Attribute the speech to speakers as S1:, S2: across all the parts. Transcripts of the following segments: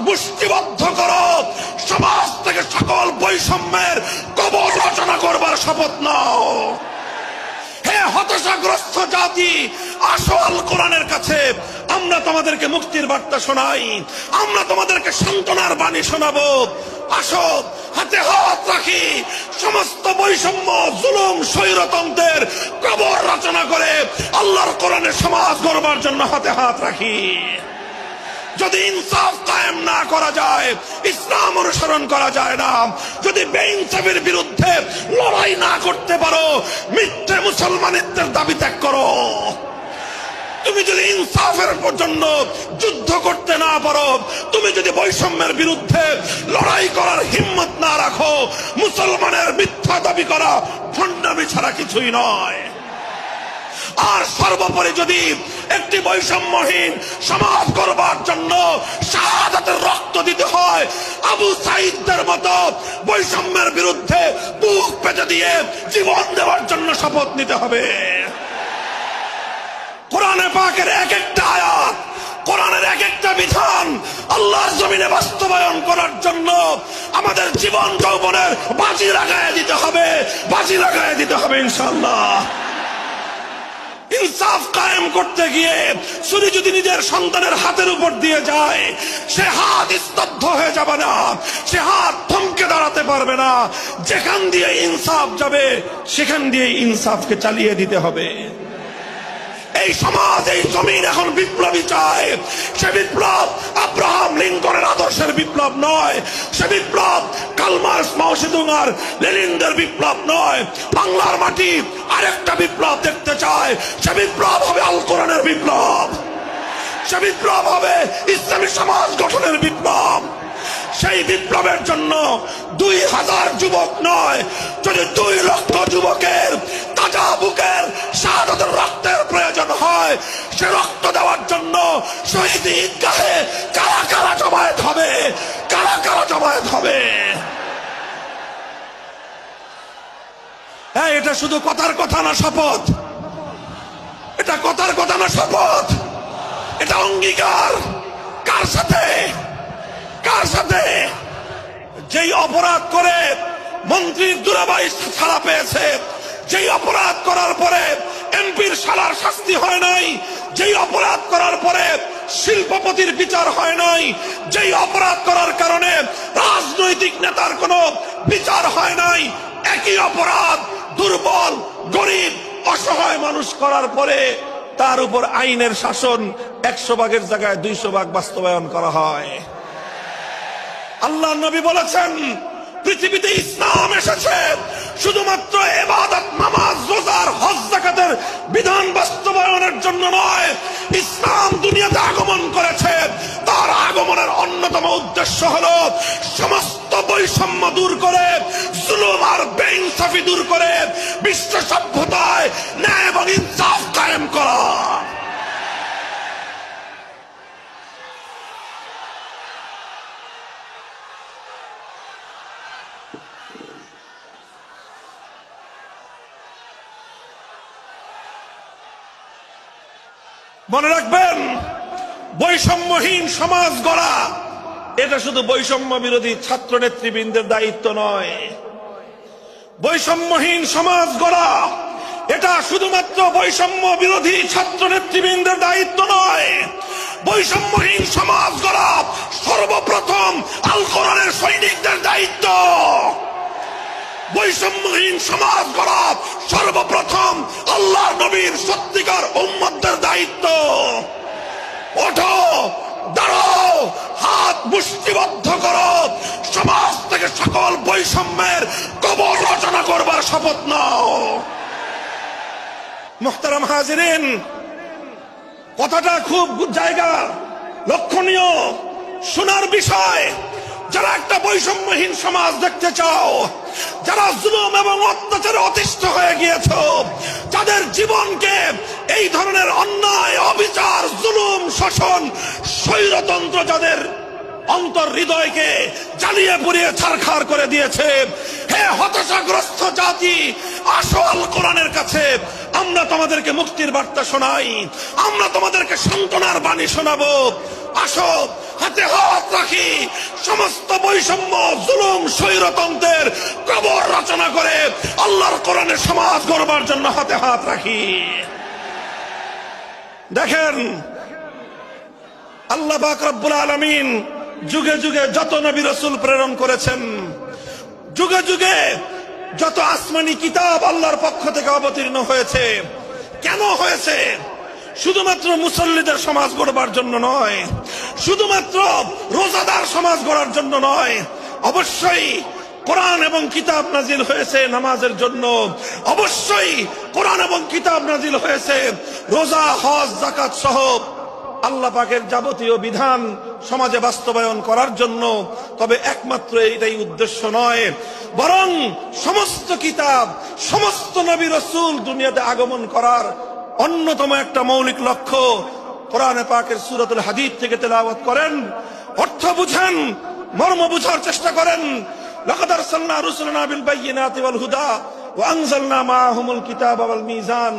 S1: মুষ্টিবদ্ধ করো, সমাজ থেকে সকল বৈষম্যের কবর রচনা করবার শপথ নাও। হে হতাশাগ্রস্ত জাতি, আসো আল কোরআনের কাছে, আমরা তোমাদেরকে মুক্তির বার্তা শোনাই, আমরা তোমাদেরকে সান্ত্বনার বাণী শোনাবো। আসো হাতে হাত রাখি, সমস্ত বৈষম্য, জুলুম, স্বৈরতন্ত্রের কবর রচনা করে আল্লাহর কোরআনের সমাজ গড়বার জন্য হাতে হাত রাখি। যদি ইনসাফ কায়েম না করা যায়, ইসলাম অনুসরণ করা যায় না, যদি বেইনসাফের বিরুদ্ধে লড়াই না করতে পারো, মিথ্যে মুসলমানিত্বের দাবি ত্যাগ করো। তুমি যদি ইনসাফের জন্য যুদ্ধ করতে না পারো, তুমি যদি বৈষম্যের বিরুদ্ধে লড়াই করার হিম্মত না রাখো, মুসলমানের মিথ্যা দাবি করা ভণ্ডামি ছাড়া কিছুই নয়। আর সর্বোপরি যদি একটি বৈষম্যহীন সমাজ করবার জন্য শাহাদাতের রক্ত দিতে হয়, আবু সাঈদদের মতো বৈষম্যের বিরুদ্ধে বুক পেতে দিয়ে জীবন দেওয়ার জন্য শপথ নিতে হবে। কোরআনে পাকের এক একটা আয়াত, কোরআনের এক একটা বিধান আল্লাহর জমিনে বাস্তবায়ন করার জন্য আমাদের জীবন যৌবনের বাজি লাগায় দিতে হবে, বাজি লাগায় দিতে হবে ইনশাআল্লাহ। ইনসাফ কায়েম করতে গিয়ে ছুরি যদি নিজের সন্তানের হাতের উপর দিয়ে যায়, সে হাত স্তব্ধ হয়ে যাবে না, সে হাত থমকে দাঁড়াতে পারবে না। যেখান দিয়ে ইনসাফ যাবে সেখান দিয়ে ইনসাফকে চালিয়ে দিতে হবে। এই সমাজ, এই জমিন এখন বিপ্লবী চায়। সে বিপ্লব আব্রাহাম লিঙ্কনের আদর্শের বিপ্লব নয়, সে বিপ্লব কার্ল মার্কস, মাও সেতুং আর লেনিনদের বিপ্লব নয়। বাংলার মাটি আরেকটা বিপ্লব দেখতে চায়, সে বিপ্লব হবে আল কোরআনের বিপ্লব, সে বিপ্লব হবে ইসলামী সমাজ গঠনের বিপ্লব। সেই বিপ্লবের জন্য 2000 যুবক নয়, যদি 2 লক্ষ যুবকের তাজা বুকের শাহাদাতের রক্তের প্রয়োজন হয়, সে রক্ত দেওয়ার জন্য শহীদ ঈদগাহে কারা কারা জমায়েত হবে, কারা কারা জমায়েত হবে। হ্যাঁ, এটা শুধু কথার কথা না, শপথ। এটা কথার কথা না, শপথ। এটা অঙ্গীকার। কার সাথে? কার সাথে? যেই অপরাধ করে মন্ত্রীর দুলাভাই ছাড়া পেয়েছে, যেই অপরাধ করার পরে এমপির শালার শাস্তি হয় নাই, যেই অপরাধ করার পরে শিল্পপতির বিচার হয় নাই, যেই অপরাধ করার কারণে রাজনৈতিক নেতার কোনো বিচার হয় নাই, একই অপরাধ দুর্বল, গরিব, অসহায় মানুষ করার পরে তার উপর আইনের শাসন 100 ভাগের জায়গায় 200 ভাগ বাস্তবায়ন করা হয়। আল্লাহ নবী বলেছেন, পৃথিবীতে ইসলাম এসেছে শুধুমাত্র ইবাদত, নামাজ, রোজার, হজ, যাকাতের বিধান বাস্তবায়নের জন্য নয়। ইসলাম দুনিয়াতে আগমন করেছে, তার আগমনের অন্যতম উদ্দেশ্য হলো সমস্ত বৈষম্য দূর করে, জুলুম আর বেইনসাফি দূর করে বিশ্ব সভ্যতায় ন্যায় এবং ইনসাফ কায়েম করা। মনে রাখবেন, বৈষম্যহীন সমাজ গড়া এটা শুধু বৈষম্য বিরোধী ছাত্র নেতৃবৃন্দের দায়িত্ব নয়। বৈষম্যহীন সমাজ গড়া এটা শুধুমাত্র বৈষম্য বিরোধী ছাত্র নেতৃবৃন্দের দায়িত্ব নয়। বৈষম্যহীন সমাজ গড়া সর্বপ্রথম আল কোরআনের সৈনিকদের দায়িত্ব। বৈষম্যহীন সমাজ গড়া সর্বপ্রথম আল্লাহ নবীর সত্যিকার উম্মতদের দায়িত্ব। ওঠো, দাঁড়াও, হাত মুষ্টিবদ্ধ করো, সমাজ থেকে সকল বৈষম্যের কবর রচনা করবার শপথ নাও। মুহতারাম হাজিরিন, কথাটা খুব জায়গা লক্ষণীয়, শোনার বিষয়। যারা একটা বৈষম্যহীন সমাজ দেখতে চাও, যারা জুলুম এবং অত্যাচারে অতিষ্ঠ হয়ে গিয়েছ, যাদের জীবনকে এই ধরনের অন্যায়, অবিচার, জুলুম, শোষণ, স্বৈরতন্ত্র যাদের অন্তর হৃদয়কে জ্বালিয়ে পুড়িয়ে ছারখার করে দিয়েছে, হে হতাশাগ্রস্ত জাতি, আসো আল কোরআনের কাছে, আমরা তোমাদেরকে মুক্তির বার্তা শোনাই, আমরা তোমাদেরকে সান্ত্বনার বাণী শোনাবো। আসো হাতে হাত রাখি, সমস্ত বৈষম্য, জুলুম, স্বৈরতন্ত্রের কবর রচনা করে আল্লাহর কোরআনের সমাজ গড়বার জন্য হাতে হাত রাখি। দেখেন, আল্লাহ পাক রব্বুল আলামিন যুগে যুগে যত নবী রাসূল প্রেরণ করেছেন, যুগে যুগে যত আসমানি কিতাব আল্লাহর পক্ষ থেকে অবতীর্ণ হয়েছে, কেন হয়েছে? শুধুমাত্র মুসল্লিদের সমাজ গড়বার জন্য নয়, শুধুমাত্র রোজাদার সমাজ গড়ার জন্য নয়। অবশ্যই কোরআন এবং কিতাব নাজিল হয়েছে নামাজের জন্য, অবশ্যই কোরআন এবং কিতাব নাজিল হয়েছে রোজা, হজ, যাকাত সহ আল্লাহ পাকের যাবতীয় বিধান সমাজে বাস্তবায়ন করার জন্য। তবে একমাত্র এটাই উদ্দেশ্য নয়, বরং সমস্ত কিতাব, সমস্ত নবী রাসূল দুনিয়াতে আগমন করার অন্যতম একটা মৌলিক লক্ষ্য। কোরআনে পাকের সূরাতুল হাদীদ থেকে তেলাওয়াত করেন, অর্থ বুঝেন, মর্ম বুঝার চেষ্টা করেন। লাকাদ আরসালনা রুসুলানা বিল বায়িনাতি ওয়াল হুদা ওয়া আনজালনা মাআহুমুল কিতাবা ওয়াল মিজান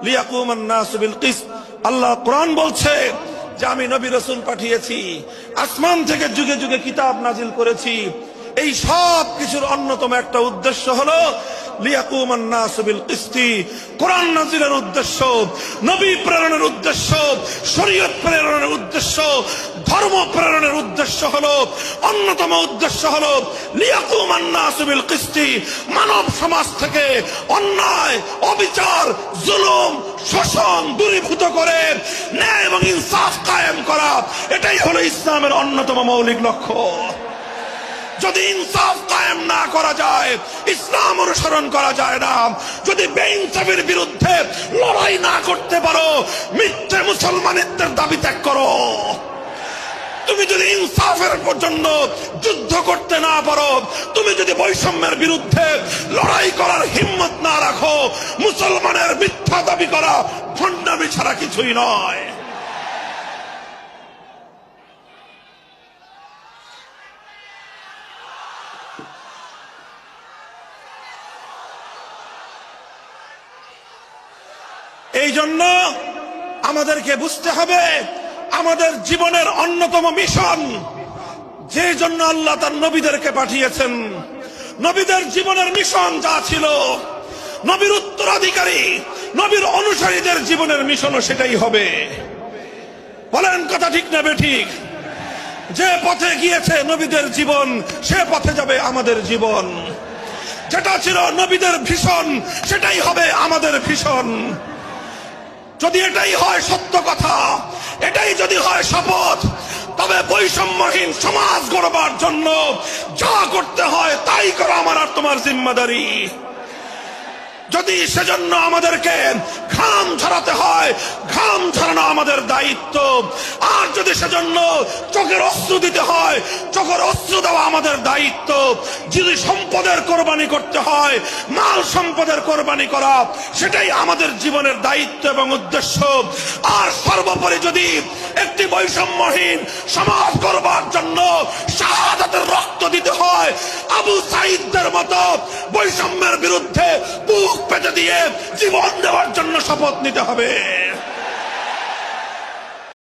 S1: লিয়াকুমান নাসু বিল কিসত। আল্লাহ কোরআন বলছে যে আমি নবী রাসূল পাঠিয়েছি, আসমান থেকে যুগে যুগে কিতাব নাজিল করেছি। এই সব কিছুর অন্যতম একটা উদ্দেশ্য হলো লিয়াকুমান নাসু বিল কিসতি। কোরআন নাজিলের উদ্দেশ্য, নবী প্রেরণের উদ্দেশ্য, শরীয়ত প্রেরণের উদ্দেশ্য, ধর্ম প্রেরণের উদ্দেশ্য হলো, অন্যতম উদ্দেশ্য হলো লিয়াকুমান নাসু বিল কিসতি। মানব সমাজ থেকে অন্যায়, অবিচার, জুলুম, শোষণ দূরীভূত করে ন্যায় এবং ইনসাফ কায়েম করা, এটাই হলো ইসলামের অন্যতম মৌলিক লক্ষ্য। যদি ইনসাফ কায়েম না করা যায়, ইসলাম অনুসরণ করা যায় না। যদি বেইনসাফের বিরুদ্ধে লড়াই না করতে পারো, মিথ্যে মুসলমানিত্বের দাবি ত্যাগ করো। তুমি যদি ইনসাফের জন্য যুদ্ধ করতে না পারো, তুমি যদি বৈষম্যের বিরুদ্ধে লড়াই করার হিম্মত না রাখো, মুসলমানের মিথ্যা দাবি করা ভণ্ডামি ছাড়া কিছুই নয়। এই জন্য আমাদেরকে বুঝতে হবে, আমাদের জীবনের অন্যতম মিশন, যে জন্য আল্লাহ তার নবীদেরকে পাঠিয়েছেন, নবীদের জীবনের মিশন যা ছিল, নবীর উত্তরাধিকারী, নবীর অনুসারীদের জীবনের মিশনও সেটাই হবে। বলেন কথা ঠিক না বেঠিক? যে পথে গিয়েছে নবীদের জীবন, সে পথে যাবে আমাদের জীবন। যেটা ছিল নবীদের ভীষণ, সেটাই হবে আমাদের ভীষণ। যদি এটাই হয় সত্য কথা, এটাই যদি হয় শপথ, তবে বৈষম্যহীন সমাজ গড়বার জন্য যা করতে হয় তাই করা আমার আর তোমার জিম্মাদারি। যদি সেজন্য আমাদেরকে ঘাম ঝরাতে হয়, ঘাম ঝরানো আমাদের দায়িত্ব। আর যদি সেজন্য চোখের অশ্রু দিতে হয়, চোখের অশ্রু দেওয়া আমাদের দায়িত্ব। যদি সম্পদের কোরবানি করতে হয়, মাল সম্পদের কোরবানি করা, সেটাই আমাদের জীবনের দায়িত্ব এবং উদ্দেশ্য। আর সর্বোপরি যদি একটি বৈষম্যহীন সমাজ গড়বার জন্য শাহাদাতের রক্ত দিতে হয়, আবু সাঈদদের মতো বৈষম্যের বিরুদ্ধে বুক পেতে দিয়ে জীবন দেওয়ার জন্য শপথ নিতে হবে।